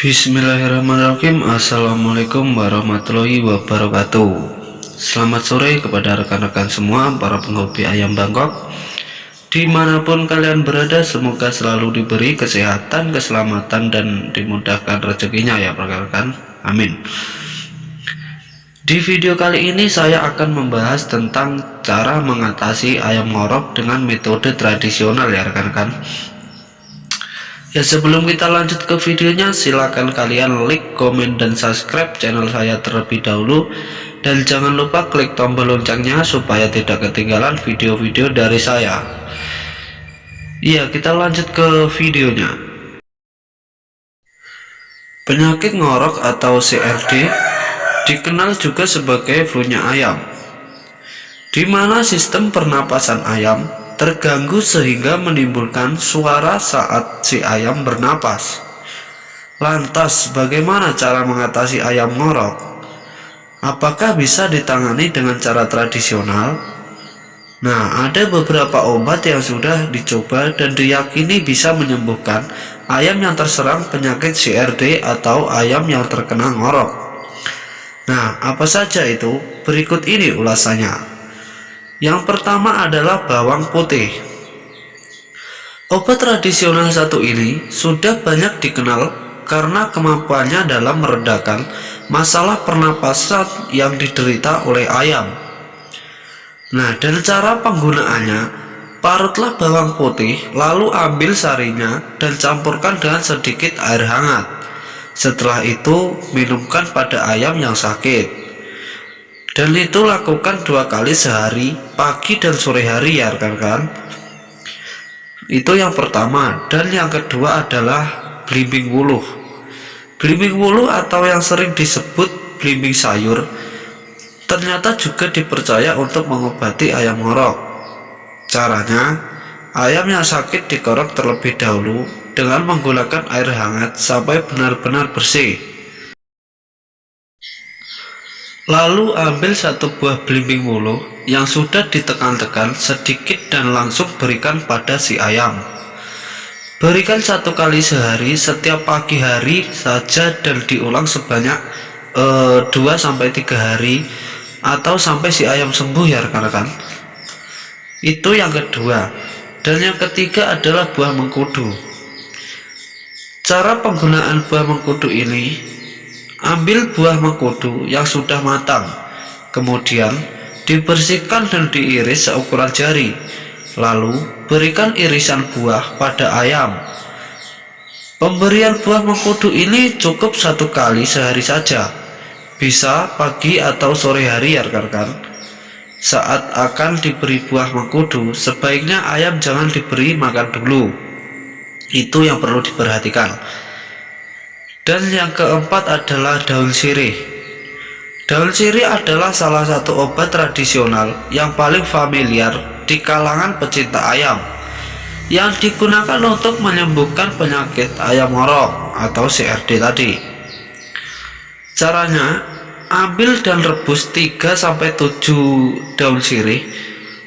Bismillahirrahmanirrahim. Assalamualaikum warahmatullahi wabarakatuh. Selamat sore kepada rekan-rekan semua para penghobi ayam Bangkok dimanapun kalian berada. Semoga selalu diberi kesehatan, keselamatan, dan dimudahkan rezekinya ya rekan-rekan, amin. Di video kali ini saya akan membahas tentang cara mengatasi ayam ngorok dengan metode tradisional ya rekan-rekan. Ya, sebelum kita lanjut ke videonya, silakan kalian like, komen, dan subscribe channel saya terlebih dahulu. Dan jangan lupa klik tombol loncengnya supaya tidak ketinggalan video-video dari saya. Iya, kita lanjut ke videonya. Penyakit ngorok atau CRD dikenal juga sebagai flu-nya ayam, di mana sistem pernapasan ayam terganggu sehingga menimbulkan suara saat si ayam bernapas. Lantas, bagaimana cara mengatasi ayam ngorok? Apakah bisa ditangani dengan cara tradisional? Nah, ada beberapa obat yang sudah dicoba dan diyakini bisa menyembuhkan ayam yang terserang penyakit CRD atau ayam yang terkena ngorok. Nah, apa saja itu? Berikut ini ulasannya. Yang pertama adalah bawang putih. Obat tradisional satu ini sudah banyak dikenal karena kemampuannya dalam meredakan masalah pernapasan yang diderita oleh ayam. Nah, dan cara penggunaannya, parutlah bawang putih, lalu ambil sarinya dan campurkan dengan sedikit air hangat. Setelah itu, minumkan pada ayam yang sakit. Dan itu lakukan 2 kali sehari, pagi dan sore hari ya rekan-rekan. Itu yang pertama. Dan yang kedua adalah belimbing wuluh. Belimbing wuluh atau yang sering disebut belimbing sayur ternyata juga dipercaya untuk mengobati ayam ngorok. Caranya, ayam yang sakit dikorok terlebih dahulu dengan menggunakan air hangat sampai benar-benar bersih. Lalu ambil 1 buah belimbing wuluh yang sudah ditekan-tekan sedikit dan langsung berikan pada si ayam. Berikan 1 kali sehari setiap pagi hari saja dan diulang sebanyak 2-3 hari atau sampai si ayam sembuh ya rekan-rekan. Itu yang kedua. Dan yang ketiga adalah buah mengkudu. Cara penggunaan buah mengkudu ini: ambil buah mengkudu yang sudah matang, kemudian dibersihkan dan diiris seukuran jari. Lalu berikan irisan buah pada ayam. Pemberian buah mengkudu ini cukup 1 kali sehari saja, bisa pagi atau sore hari ya rekan-rekan. Saat akan diberi buah mengkudu, sebaiknya ayam jangan diberi makan dulu. Itu yang perlu diperhatikan. Dan yang keempat adalah daun sirih. Daun sirih adalah salah satu obat tradisional yang paling familiar di kalangan pecinta ayam, yang digunakan untuk menyembuhkan penyakit ayam ngorok atau CRD tadi. Caranya, ambil dan rebus 3-7 daun sirih.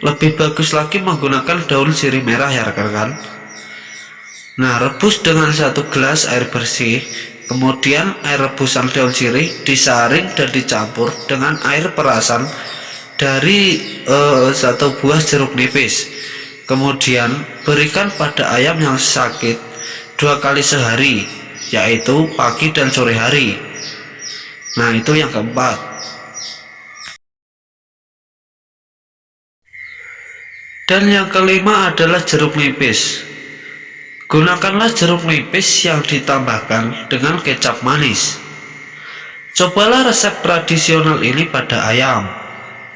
Lebih bagus lagi menggunakan daun sirih merah ya rekan-rekan. Nah, rebus dengan 1 gelas air bersih. Kemudian air rebusan daun sirih disaring dan dicampur dengan air perasan dari 1 buah jeruk nipis. Kemudian berikan pada ayam yang sakit 2 kali sehari, yaitu pagi dan sore hari. Nah, itu yang keempat. Dan yang kelima adalah jeruk nipis. Gunakanlah jeruk nipis yang ditambahkan dengan kecap manis. Cobalah resep tradisional ini pada ayam.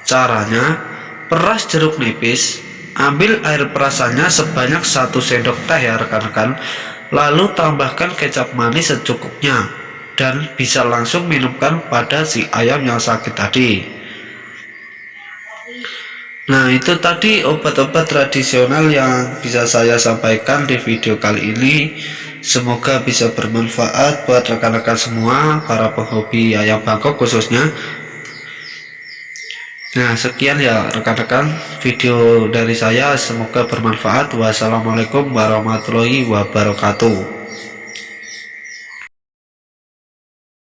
Caranya, peras jeruk nipis, ambil air perasannya sebanyak 1 sendok teh ya rekan-rekan. Lalu tambahkan kecap manis secukupnya dan bisa langsung minumkan pada si ayam yang sakit tadi. Nah, itu tadi obat-obat tradisional yang bisa saya sampaikan di video kali ini. Semoga bisa bermanfaat buat rekan-rekan semua, para penghobi ayam Bangkok khususnya. Nah, sekian ya rekan-rekan video dari saya, semoga bermanfaat. Wassalamualaikum warahmatullahi wabarakatuh.